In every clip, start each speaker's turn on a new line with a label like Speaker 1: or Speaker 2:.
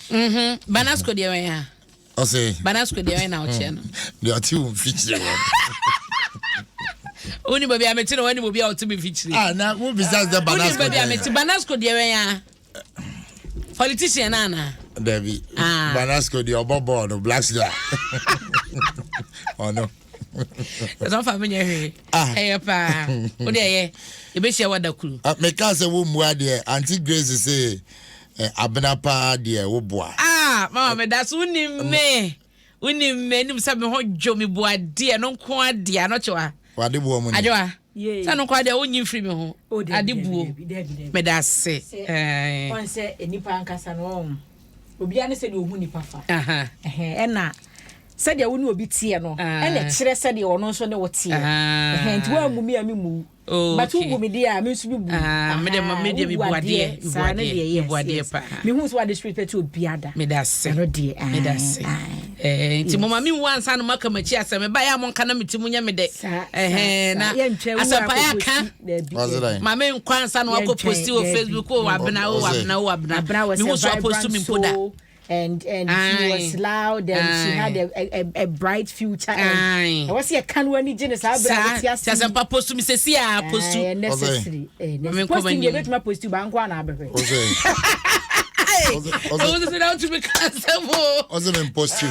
Speaker 1: Banasco.
Speaker 2: Banasco de ya.
Speaker 1: O say
Speaker 2: Banasco de na o che no.
Speaker 1: The two feature.
Speaker 2: Oni baby ameti no wani mo bia o to be feature.
Speaker 1: Na who besides the Banasco.
Speaker 2: Oni baby ameti Banasco de ya. Politician nana.
Speaker 1: Debbie. Banasco the obobo no black star. Oh no.
Speaker 2: That's family here. Eh pa. O de ye. E be share wada kuru.
Speaker 1: Me can say wo mu ade Auntie Grace say abena pa de wo boa.
Speaker 2: Mama me that's unim me nim say me ho dwo me boa de no nko ade no chewa.
Speaker 1: Wade boa mu ni.
Speaker 2: Ajoa. Sa no kwa de onyi free me ho. Ade buo. Me da se.
Speaker 3: On say enipa ankasa no. Obi ane se de ohu nipa fa. Na said ya woni obi tie no ene kire said ya ono so ne wotie nti wa mu mi mu but wo mi dia me nso bi bu
Speaker 2: me dia mi buade pa
Speaker 3: me hu so wa district to obiada
Speaker 2: me da se
Speaker 3: no de
Speaker 2: me da se nti mama mi wan sa no maka machi asem ba ya mo nka na metimu nya me de na asapa ya ka mama nkwan sa no akọ posti o Facebook o abna me hu so postu mi poda
Speaker 3: and she was loud and she had a bright future and I was here can when you just have
Speaker 2: just post to me say see post to
Speaker 3: necessary posting you bet my post to bank one abe
Speaker 2: also down to me
Speaker 1: also post you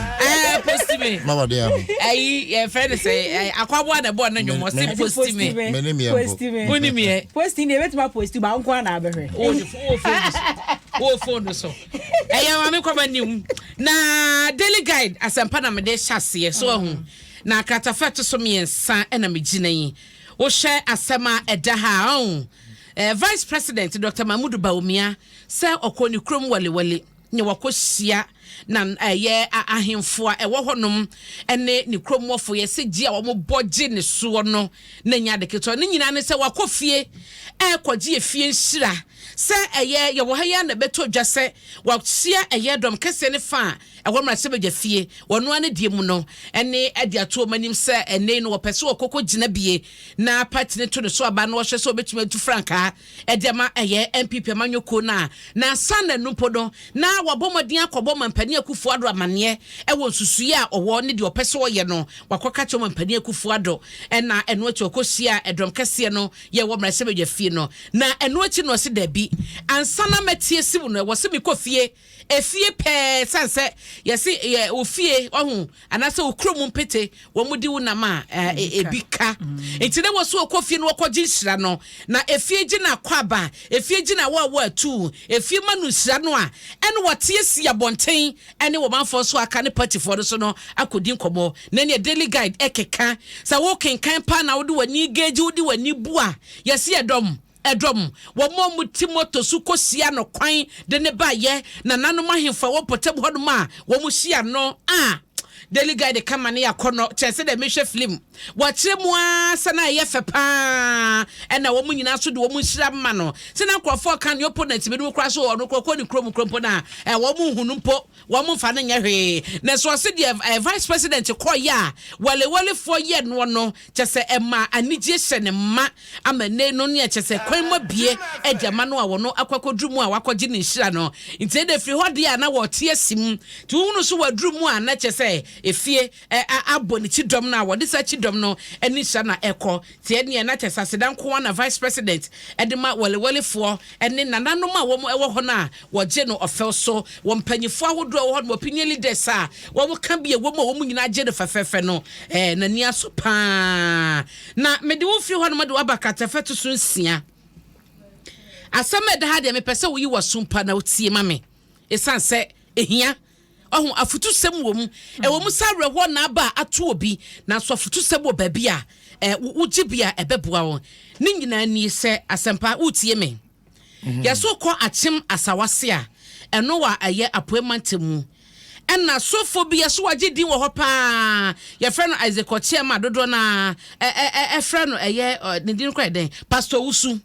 Speaker 2: post me
Speaker 1: mama there
Speaker 2: your friend say akwabo na board na nyomo say post me
Speaker 3: boni me posting you bet my post to bank one abe
Speaker 2: phone so mama kwa nim na daily guide asempa na me de hyase so hu na katafeto so me nsa na me gina yi wo hye asema eda ha Vice President Dr. Mahmoud Bawumia say okoni krom wale nye wakohia na ye ahemfo a ewo honom ene ni krom wofo ye se gia wo boje ne so no na nya de keto ne nyina ne se wakofie kwagie fie nhira se ye wo ha ya na beto dwase wasia dom kese ne fa ewo mra se beja fie wono ane die mu no ene ade ato manim se ene no wopese okoko gina bie na party ne to ne so aba no hwe so betuma tu franka edema MPP manyoko na sana nupodo na wabomodin akobo mampani akufu ado amane ewo nsusuye a owo ne de opese oye no wakoka cho mampani akufu ado na eno achi okosia edom kese no ye wo mra se beja fie no na eno achi no se dabi ansana metie sibu no wo se mikofie efie pe sanse yesi ofie ohun anase okromu mpete wo mudi wonama ebika entine wo so okofie no okoji nhira no na efie gina kwaba efie gina wo atu efie manu nhira no a ene wotie si abonten ene wo manfo so aka ne party for so no akodi nkomo na ne daily guide ekeka sa wo kenkan pa na wo de wani geji wo de wani bua yesi edom wo mo timoto su kosia no kwan de ne ba ye na nanom ahemfa wo potem hodom a wo mu hia no daily guide kama ne yakono chese de mehwe film wachire mu asana ye fepa na wo mu nyina so de wo mu hira ma no se na krofo kan yo opponent me no kra so ono kroko ni krompo na wo mu hunu mpo wo mu fa na nya hwe na so se de vice president koya wale fo ye no chese ema anigye hye ne ma amane no ne chese kwan ma bie edama no a wo no akwakodru mu a wakogi ne hira no nti de free hode a na wo tie asim ti hunu so wadru mu a na chese efie aboni chidom na wo de sa chidom no eni sha na eko tie ne na chesa sedan ko na vice president edema wale fo eni nananom a wo ewo ho na wo je no ofel so wo mpanyifo ahodo wo ho no opinion leaders a wo ka bie wo mo nyina je de fefefe no na ni aso pa na me de wo firi ho no me de abakata feto so nsia asame de ha de me pese wo yi wo sumpa na otie mame esanse ehia ohun afutu sem wom ewo mu sawre ho na aba ato obi na so afutu sem wo ba bia ugibia ebeboa won ni nyina ni se asempa utie me yaso ko achim asawase a eno wa aye apoemantemu enna sofobia so wagedi wo ho pa ye frɛ no Isaac Ochiema dodo na frɛ no ne din kwa den Pastor Usu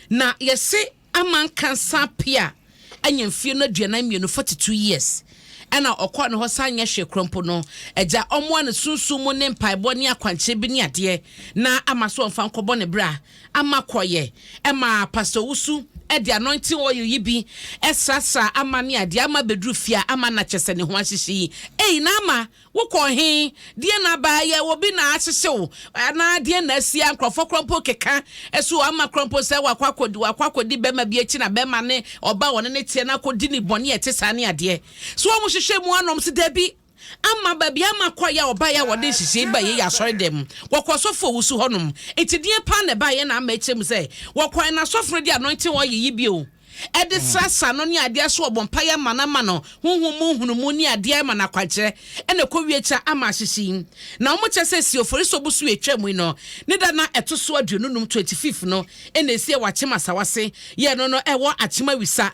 Speaker 2: na yesi aman kansa pia anyamfie no aduana mienu 42 years ana okọ ne ho sanya hwe krompo no eja omo ne sunsumu ne mpaebo ne akwanche bi ne ade na amaso mfa nkọbọ ne bra amakoye ema Pastor Usu e de anointing oil yi bi esasa ama ne ade ama bedru fia ama na chese ne ho ahyehye ei na ama wo ko he de na ba ye wo bi na ahyehye na de na asia nkrofo krompo keka esu ama krompo se wakwakodi bema bi echi na bema ne oba won ne tie na kodi ni bone etesa ne ade so wo hwehwe mu anom se dabi ama baby ama kwa ya oba ya wode hihye ba ye ya sori dem wokosofo wusu honum etidie pa na ba ye na ama echem se wokwan na sofro di anointing oil yi bi o ede sasa no ne ade so obompa ya manama no hunumu ni ade ma na kwakire ene kowiecha ama hihye na omo chese si ofori so busu etwam no ne da na etoso aduonum 25 no ene sie wachema sawase ye no ewo achema wisa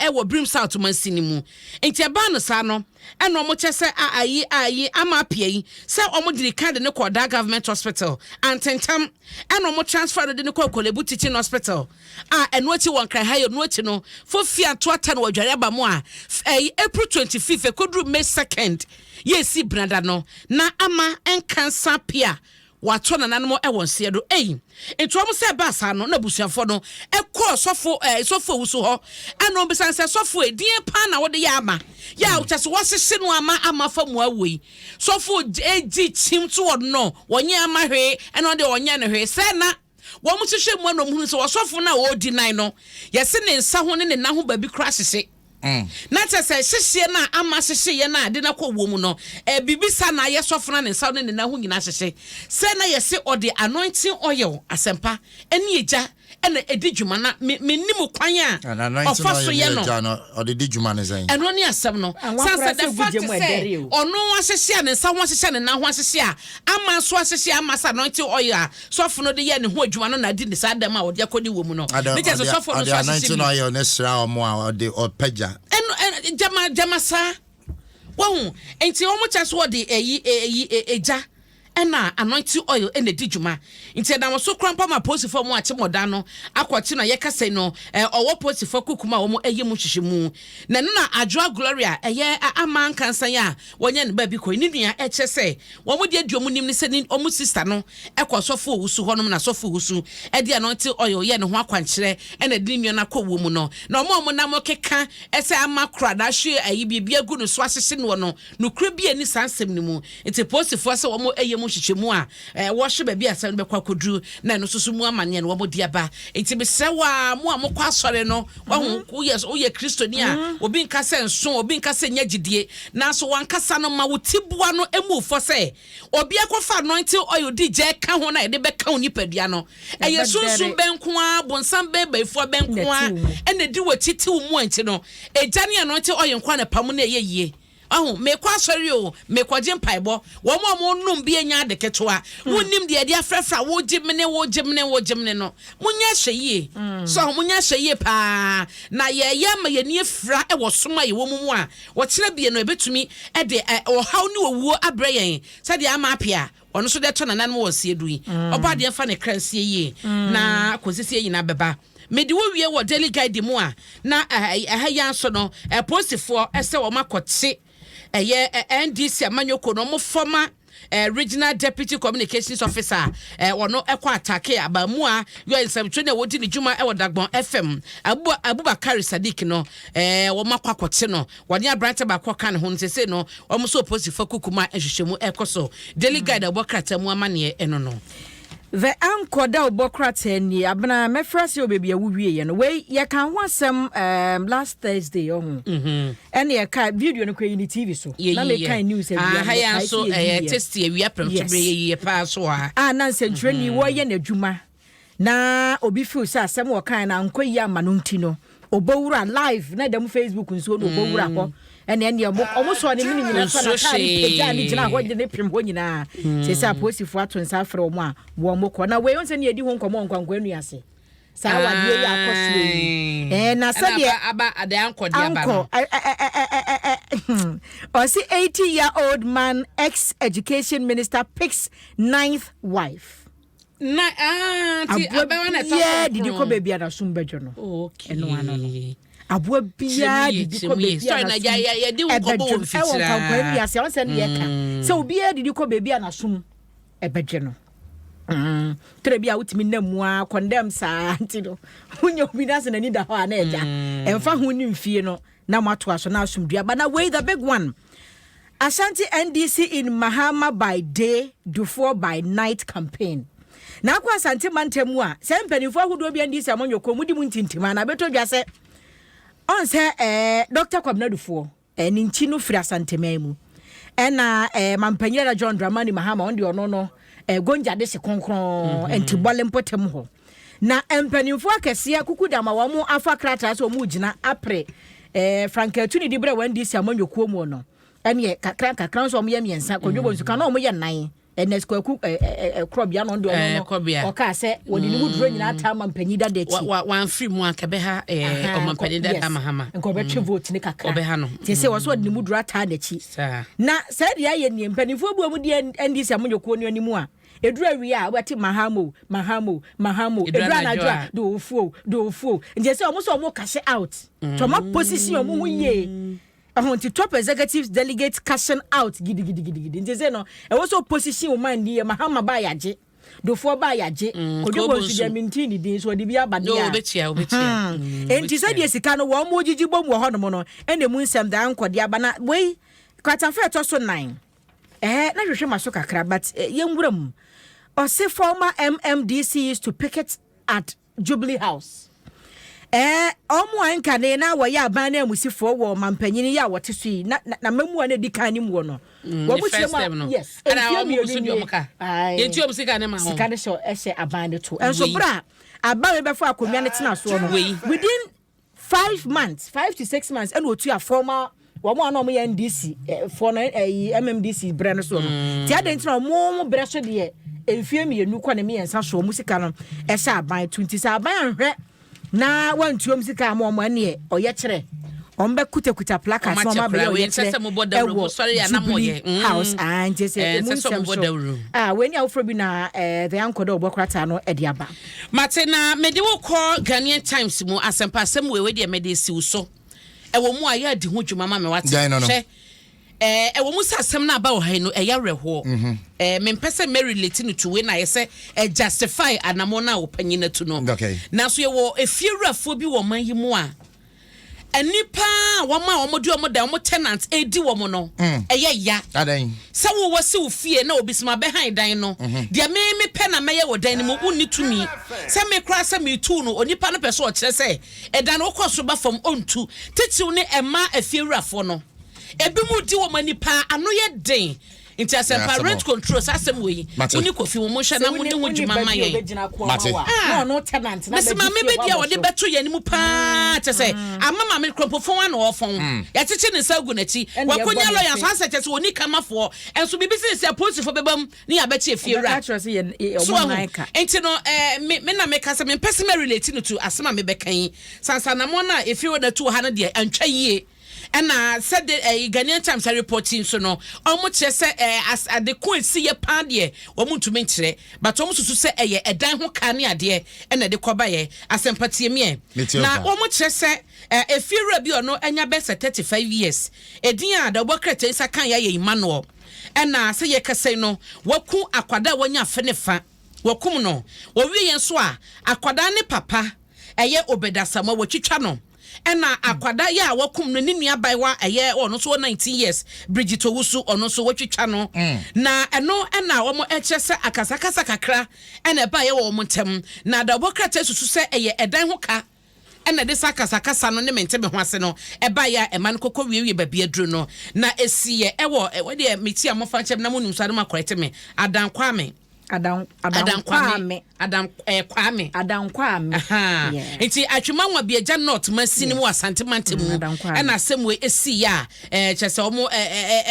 Speaker 2: ewo brim south mansini mu enti eba no sa no eno omo chese ayi ama apia se omo diri card ne ko da government hospital antentam eno omo transfer de ne ko Kolebu teaching hospital eno achi won krai hayo no achi no fo fia to ata no wadware aba mu April 25th ekodru May 2nd yesi branda no na ama enkansa pia wato na nanmo ewon siedo etu am se basa no na busuafo no ekọ sofo wusu ho eno besan se sofo edin pa na wode ya ama ya utase wasese no ama famu awoi sofo eji chimto wod no wonye ama hwe eno de wonye ne hwe se na wo mu hwehwe mu anom hu se wasofo na odi nan no yese ne nsa ho ne na ho ba bi crash se na tese hihye na ama hihye na ade na kɔ wo mu no bibisa na ye sofo na nsa ne na ho nyina hihye se na yese ode anointing oil asempa ene eja ene edi dwuma na mennim kwan a ofa so ye no
Speaker 1: ode di dwuma ne zan
Speaker 2: eno ne asem no sansa the fact say ono hihye ne nsa ho hihye ne na ho hihye ama so hihye ama sa anointing oil a sofo no de ye ne ho adwuma no na di ne sa dem a ode akodi wo mu no ne tese sofo no so
Speaker 1: anointing oil ne sra omo a ode opagya
Speaker 2: jama sa wo enti omo chase wo de eja ena anointing oil ena di dwuma enti na so krampa ma posifo mu ache moda no akwachi na yekase no owo posifo kukuma wo mu eyemu hwehwemu na na adwoa gloria eye aman kansan ya wonye ne ba bi ko ni nua eche se wo mu de aduomu nim ne se ni omu sister no ekosofo wusu honom na sofo wusu e de anointing oil ye ne ho akwankyere ena di nua na kɔ wo mu no na omo na mo keka ese amakra da hwe ayi bibia gu no so ahyehye no kura bi ani sansem ni mu enti posifo se wo mu eyemu hwehwemu a wo hwe ba bi asem be kwakodru na no susu mu amane no wo mo dia ba enti be sewa mu amokwa asore no wo ye kristoni a obi nka se nso obi nka se nyagidie na so wankasa no ma wotibua no emu fo se obi akofa anointing oil di je ka ho na de be ka oni padua no eye sunsun benko a bonsam be baifo benko a ene di watiti mu anti no ejane anointing oil nkwa na pam na yeye me kwa sori o me kwaje mpaibo wo mo num bi enya de ketoa wonim de de afrafra wo gimne no munya hweye so munya hweye pa na ye ma ye ni afra e wo soma ye wo mu a wo kire bie no ebetumi e de o haw ni owuo abrayen se de ama apia ono so de to na nan wo sie dui oba de fa ne kransie ye na kosisi yi na beba medi wo wie wo daily guide mu a na ya so no postifo ese wo makote NDC amanyoko no mo former regional deputy communications officer wono ekwa atake abamu a yo nsem twene wodi ne djuma e wodagbon FM Abubakar Sadiq no wo makwakote no woni abrante ba kwa kan ho nsese no wo mo so positive kukuma ehwehwemu ekoso daily guide abokrata mu amane eno no
Speaker 3: the anchor da obokrata ni abna mefrase obebi awuwie ye no we ye kan ho asem last Thursday on ene ye ka video no kwa ni TV so na me kan news e bia
Speaker 2: ha ya so test ye wi aprem to be ye pa so a
Speaker 3: na nsentwe ni wo ye na adwuma na obi feel say asem wo kan na anko yi ama no ntino obowura live na dem Facebook nso no obowura ko ene omo so ne mini nyina fa na kan peja ni gina ho de ne pem ho nyina se sa posifo atonsa afre omo a wo mo ko na we onse ne edi ho nkomo nkwankwa anu ase sa wa de ya akoso na sa de
Speaker 2: aba ade anko de aba no
Speaker 3: o si 80-year-old man ex-education minister picks 9th wife
Speaker 2: na ti abawa na to
Speaker 3: yeah did you ko baby na sumbejo no
Speaker 2: okay
Speaker 3: eno ano no abua bia didi ko baby
Speaker 2: sorry na ya di wo ko bo fitira
Speaker 3: e won kan ya se on se ne ye ka se obia didi ko baby na sum ebedje no Trebi a wutimi na mua condemn sa antino. Unyo binase na nida ho na eja. Emfa ho ni mfie no na mato aso na asumdua. But now way the big one. Ashanti NDC in Mahama by day, Dufour by night campaign. Na kwa Asante mantemu a, se mpanifo ahodo bia NDC amonyo ko mudi muntintima na beto dwa se on se Dr. Kwabena Dufour ni nchi no firi Asante memu. Ena mampanyira John Dramani Mahama on de ono no gonja de se konkron enti bole mpotem ho. Na mpanifo akese akukuda ma wo mu afa krata so mu gina apre Franketuni di bre NDC amonyo ko mu no. Anye kakran so omo miensa kodwobo nsuka na omo ye nan enesco ku krobia no ndo no o ka se woni ni muduro nyina ta mampanyi da de chi
Speaker 2: wan free mu akabe ha o mampanyi da da mahama
Speaker 3: nko be twe vote ni kakra
Speaker 2: obe ha no
Speaker 3: ti se wo so ni muduro ta da chi na se dia ye ni mpanifo bu mu di NDC amonyokuo ni animu a edura wi a wati mahamo edura na dura do fuo nje se omo so omo cash out to ma position omo hu ye ahonti top executives delegates cashing out gidi nje no e wo so position o man die mahama ba yaje do fo ba yaje kodwo nsu dia mintini din so de bia ba dia
Speaker 2: no obetia
Speaker 3: enti se die sika no wo mo gigi bom wo hono mo no ene mu nsem da nkode aba na wei kwata fe to so 9 na hwehwe maso kakra but yemwuram or say former MMDC used to picket at Jubilee House. Omo ankane na wo ya ban na musifo wo mampanyini ya wote so na mamu na dikani mu no. Wo mu chema yes.
Speaker 2: Ana wo mu so di omka. Yenti om sika ne ma ho.
Speaker 3: Sika de so ehye abande to. Enso bra aba we befo akomia ne tena so no. Within 5 months, 5 to 6 months and otu a former wo mo na mo ya NDC for na MMDC bre no so no. Ti aden tena mo bre so de enfie mi enu kwa ne me ensa so musika no ehye aban 20 sa aban anhwe na wantuom sika ma omo ne oye kire ombe kuta placard so ma be oye kire se mo bodawru mo sori ya na mo ye house and just say mo bodawru when you ofro bi na the anchor do obokrata no e de aba
Speaker 2: mate na me de wo call Ghanaian Times mu asempa asem we de me de si so e wo mu aya di ho dwuma ma me wate she e wo mu sasem na ba wo han no e ya reho me mpese me relate no to we na ye se justify anamo na wo panyina tu no na so ye wo efiewrafo bi wo man yi mu a enipa wo ma wo modu wo da wo tenant edi wo mo no eye ya
Speaker 1: adan
Speaker 2: se wo wose wo fie na obisima be han dan no de me pe na meye wo dan ni mo unni tumi se me kra se me tu no onipa no pese o kire se edan wo koso ba fam ontu titiw ne ema efiewrafo no ebi mu di wo manipa ano ye den nti asempa rent control asem we uni kofi wo mo hwe na mo ne ho dwuma maye
Speaker 3: no tenant na
Speaker 2: be me be dia wo de beto ye ni mu pa che se amama me kropofon wa na ofon ya cheche ne sagu na chi wakonya lawyer so ase che se oni kamafo enso bi business police fo bebam ni ya beche efiera so enti no me na me ka se me personal relate no to asema me be kan sansa na mo na efiera da tu ha na de antwa yie and said the Ghanaian Times reporting so no almost say as at the coin see a pan ye or to mention but almost to say a dan ho can ade and the kobaye as empathy me now almost say if you rebi or no anya best 35 years a dia the worker is a kan ye Emmanuel and say ye kase no waku akwada wanya fenefa wakum no wo wi yen so a akwada ne papa eye obedasama watwitwa no ena akwada ya wakum no ni nua baiwa eye ono so 19 years Bridget Owusu ono so watwitwa no na eno ena wo mo eche se akasakasa kakra ena ba ye wo mo ntem na da bokrata susu se eye edan ho ka ena de sakasakasa no ne mente be ho ase no eba ya eman kokko wiewie ba bia duro no na esiye ewo we de meti amofa chem na munum sare makorete me Adam Kwame enti atwuma nwa bia not masini mu asante mantem na asem we esi ya chese omo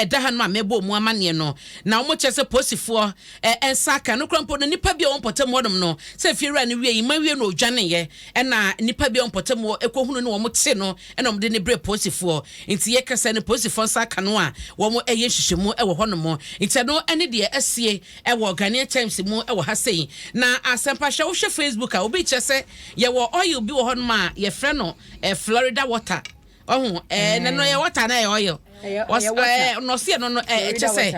Speaker 2: edaha no amebo mu amane no na omo chese posifo ensaka no krampo no nipa bia wonpotem wodom no se fiera ne wie ma wie no odwane ye na nipa bia wonpotem ekohunu no omo te no na omo de ne bre posifo enti ye kase ne posifo nsaka no a omo eye hyehyemu ewo hono enti no ene de esie ewo Ghanaian Times mu ewo ha sei na asempa hwe wo Facebook a obi chese ye wo oil bi wo hono ma ye frɛ no Florida water oh no ye water na oil was no see no say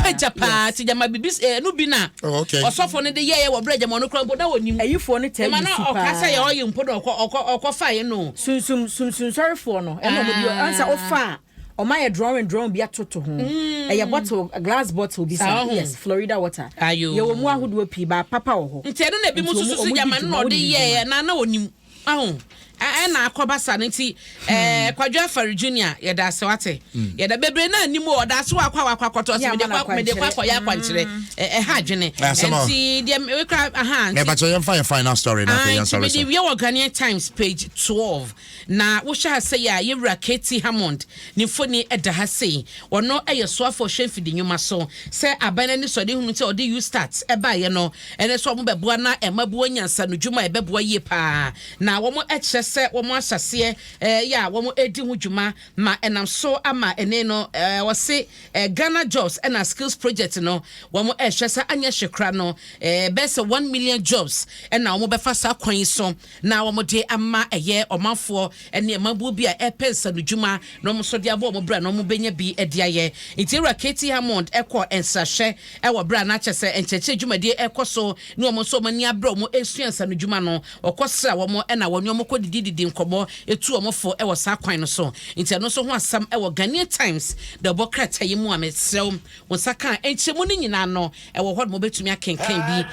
Speaker 2: pejapa ti jama bibis no bi na osofo ne de ye wo braja mo no kro bo na wonim
Speaker 3: ayifo ne tell you
Speaker 2: super o ka say oil mpo do okọ fa ye no
Speaker 3: sum sorry for no e no mo bi answer ofa o my drawing bi atoto ho e bottle a glass bottle bi say yes Florida water ye wo mu ahodo pi ba papa wo ho
Speaker 2: nti no na bi mu susu jama no de ye na wonim ahun na akobasa nti Kwadwo Afari Junior ye da se wate ye da bebre na nimu o da se wakwakoto so me de kwa ya kwankyere ha adwene nti de we kra
Speaker 1: me ba cho final story na
Speaker 2: yan sorry so we Ghanaian Times page 12 na wo sha say ya Yewra Katie Hammond ni foni eda ha sei wono so afo hwemfidi nyuma so se abana ni so de hunu te o de you start e ba ye no ene so mo beboa na emabuo nyansa no dwuma e beboa ye pa na wo mo se womo asase ya womo edi hu dwuma ma enam so ama ene no wo se Ghana Jobs and Skills Project no womo ehwese anya hwekra no best 1 million jobs and na womo befa sa kwan so na womo de ama eye omanfo ene mabu bi a epensa no dwuma no mo so de abo mo bra no mo benya bi ediaye nti Yewra Katie Hammond ekọ ensahwe wo bra na kyese encheche dwuma de ekoso ni womo so mani abra mo esuansa no dwuma no okosra womo na wonyo mo didi nkomo etu omofo e wo sa kwan no so nti no so ho asam e wo Ghanaian Times the bokrata yi mu amesrew wo saka enchemu ni nyina no e wo ho mo betumi akenkan bi